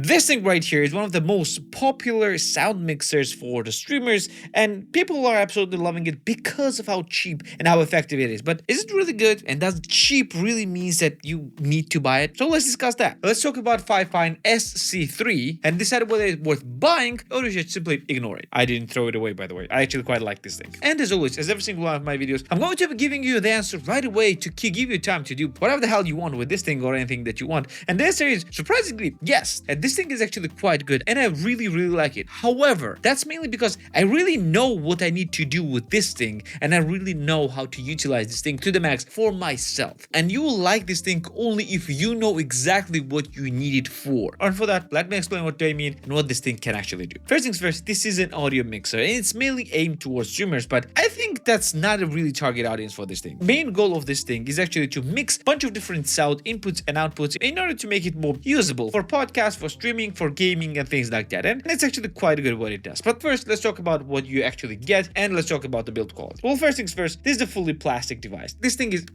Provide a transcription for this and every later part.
This thing right here is one of the most popular sound mixers for the streamers, and people are absolutely loving it because of how cheap and how effective it is. But is it really good? And does cheap really means that you need to buy it? So let's discuss that. Let's talk about FIFINE SC3 and decide whether it's worth buying or you should simply ignore it. I didn't throw it away, by the way. I actually quite like this thing. And as always, as every single one of my videos, I'm going to be giving you the answer right away to give you time to do whatever the hell you want with this thing or anything that you want. And the answer is surprisingly yes. And this thing is actually quite good and I really like it. However, that's mainly because I really know what I need to do with this thing and I really know how to utilize this thing to the max for myself. And you will like this thing only if you know exactly what you need it for. And for that, let me explain what I mean and what this thing can actually do. First things first, this is an audio mixer and it's mainly aimed towards streamers, but I think that's not a really target audience for this thing. Main goal of this thing is actually to mix a bunch of different sound inputs and outputs in order to make it more usable for podcasts, for streaming, for gaming and things like that. And it's actually quite good what it does. But first, let's talk about what you actually get and let's talk about the build quality. Well, first things first, this is a fully plastic device. This thing is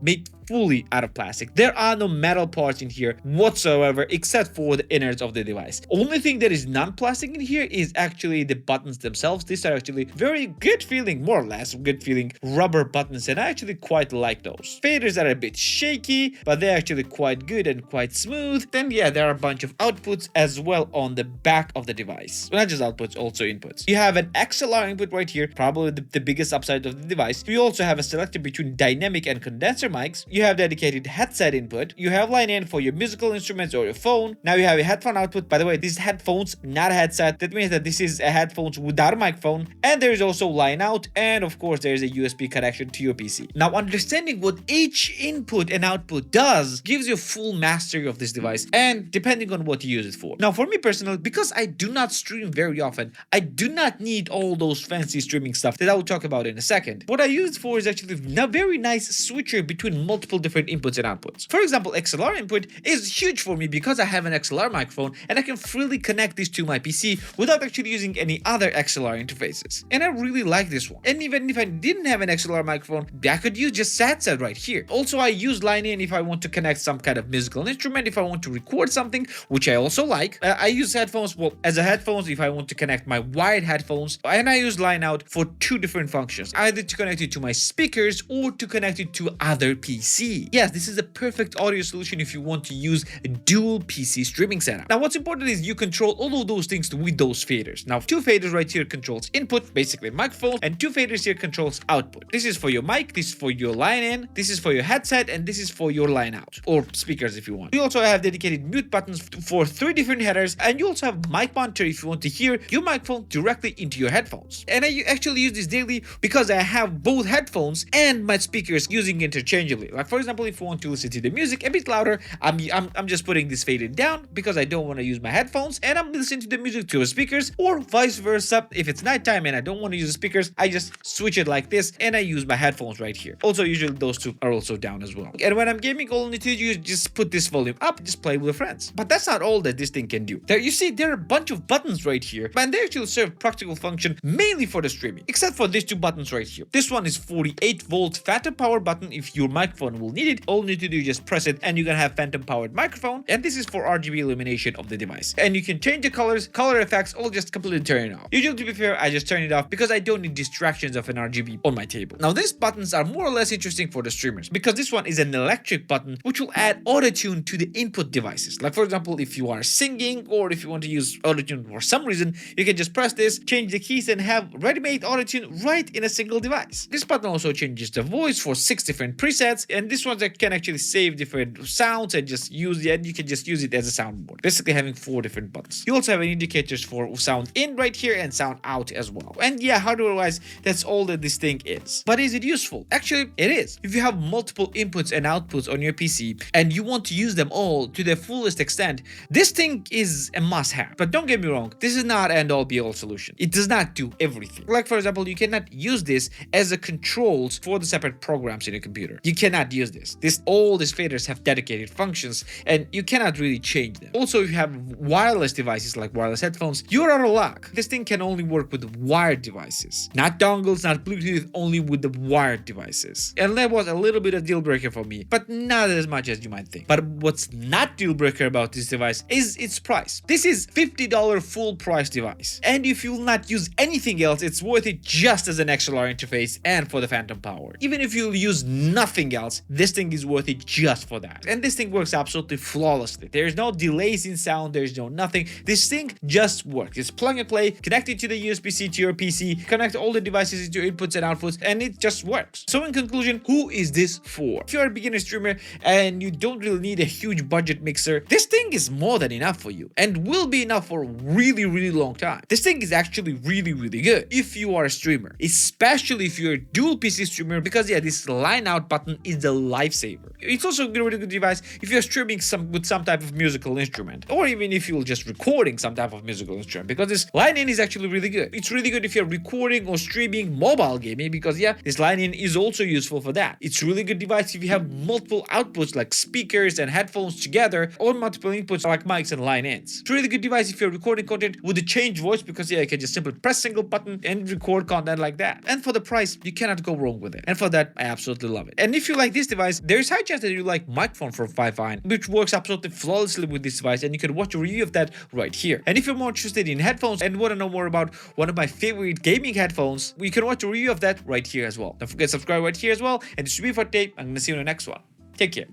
made fully out of plastic. There are no metal parts in here whatsoever except for the innards of the device. Only thing that is non-plastic in here is actually the buttons themselves. These are actually very good feeling, more or less good feeling rubber buttons and I actually quite like those. Faders are a bit shaky, but they're actually quite good and quite smooth. Then yeah, there are a bunch of outputs as well on the back of the device. Not just outputs, also inputs. You have an XLR input right here, probably the biggest upside of the device. You also have a selector between dynamic and condenser mics. You have dedicated headset input. You have line in for your musical instruments or your phone. Now you have a headphone output. By the way, this is headphones, not a headset. That means that this is a headphones without a microphone. And there is also line out. And of course, there is a USB connection to your PC. Now, understanding what each input and output does gives you a full mastery of this device. And depending on what you use it for. Now, for me personally, because I do not stream very often, I do not need all those fancy streaming stuff that I will talk about in a second. What I use it for is actually a very nice switcher between multiple different inputs and outputs. For example, XLR input is huge for me because I have an XLR microphone and I can freely connect this to my PC without actually using any other XLR interfaces. And I really like this one. And even if I didn't have an XLR microphone, I could use just headset right here. Also, I use line in if I want to connect some kind of musical instrument, if I want to record something, which I also like. I use headphones, well, as a headphones if I want to connect my wired headphones, and I use line out for two different functions, either to connect it to my speakers or to connect it to other PC. Yes, this is a perfect audio solution if you want to use a dual PC streaming setup. Now, what's important is you control all of those things with those faders. Now, two faders right here controls input, basically microphone, and two faders here controls output. This is for your mic, this is for your line in, this is for your headset, and this is for your line out, or speakers if you want. You also have dedicated mute buttons for 3 different headers, and you also have mic monitor if you want to hear your microphone directly into your headphones. And I actually use this daily because I have both headphones and my speakers using interchangeably. Like for example, if you want to listen to the music a bit louder, I'm just putting this faded down because I don't want to use my headphones and I'm listening to the music to the speakers, or vice versa. If it's nighttime and I don't want to use the speakers, I just switch it like this and I use my headphones right here. Also, usually those two are also down as well. And when I'm gaming, all you need to do is just put this volume up, just play with friends. But that's not all that this thing can do. There, you see, there are a bunch of buttons right here, and they actually serve practical function mainly for the streaming, except for these 2 buttons right here. This one is 48-volt phantom power button. If your microphone will need it, all you need to do is just press it and you're gonna have phantom powered microphone. And this is for RGB illumination of the device. And you can change the colors, color effects, or just completely turn it off. Usually, to be fair, I just turn it off because I don't need distractions of an RGB on my table. Now, these buttons are more or less interesting for the streamers because this one is an electric button which will add auto-tune to the input devices. Like for example, if you are singing or if you want to use auto-tune for some reason, you can just press this, change the keys, and have ready-made auto-tune right in a single device. This button also changes the voice for 6 different presets, and this one can actually save different sounds and just use it. You can just use it as a soundboard, basically having 4 different buttons. You also have indicators for sound in right here and sound out as well. And yeah, hardware-wise, that's all that this thing is. But is it useful? Actually, it is. If you have multiple inputs and outputs on your PC and you want to use them all to their fullest extent, this thing is a must-have. But don't get me wrong, this is not an end-all be-all solution. It does not do everything. Like for example, you cannot use this as a controls for the separate programs in your computer. You cannot cannot use this. All these faders have dedicated functions and you cannot really change them. Also, if you have wireless devices like wireless headphones, you're out of luck. This thing can only work with wired devices, not dongles, not Bluetooth, only with the wired devices. And that was a little bit of deal breaker for me, but not as much as you might think. But what's not deal breaker about this device is its price. This is $50 full price device, and if you'll not use anything else, it's worth it just as an XLR interface and for the phantom power. Even if you'll use nothing else, this thing is worth it just for that. And this thing works absolutely flawlessly. There's no delays in sound, there's no nothing. This thing just works. It's plug and play, connect it to the USB-C to your PC, connect all the devices into your inputs and outputs, and it just works. So in conclusion, who is this for? If you're a beginner streamer and you don't really need a huge budget mixer, this thing is more than enough for you and will be enough for a really long time. This thing is actually really good if you are a streamer, especially if you're a dual PC streamer, because yeah, this line out button is the lifesaver. It's also a really good device if you're streaming with some type of musical instrument, or even if you're just recording some type of musical instrument, because this line in is actually really good. It's really good if you're recording or streaming mobile gaming, because yeah, this line in is also useful for that. It's really good device if you have multiple outputs like speakers and headphones together, or multiple inputs like mics and line ins. It's a really good device if you're recording content with a change voice, because yeah, you can just simply press single button and record content like that. And for the price, you cannot go wrong with it. And for that, I absolutely love it. And if you like this device, there's high chance that you like microphone from FIFINE, which works absolutely flawlessly with this device, and you can watch a review of that right here. And if you're more interested in headphones and want to know more about one of my favorite gaming headphones, you can watch a review of that right here as well. Don't forget to subscribe right here as well. And this should be for today. I'm gonna see you in the next one. Take care.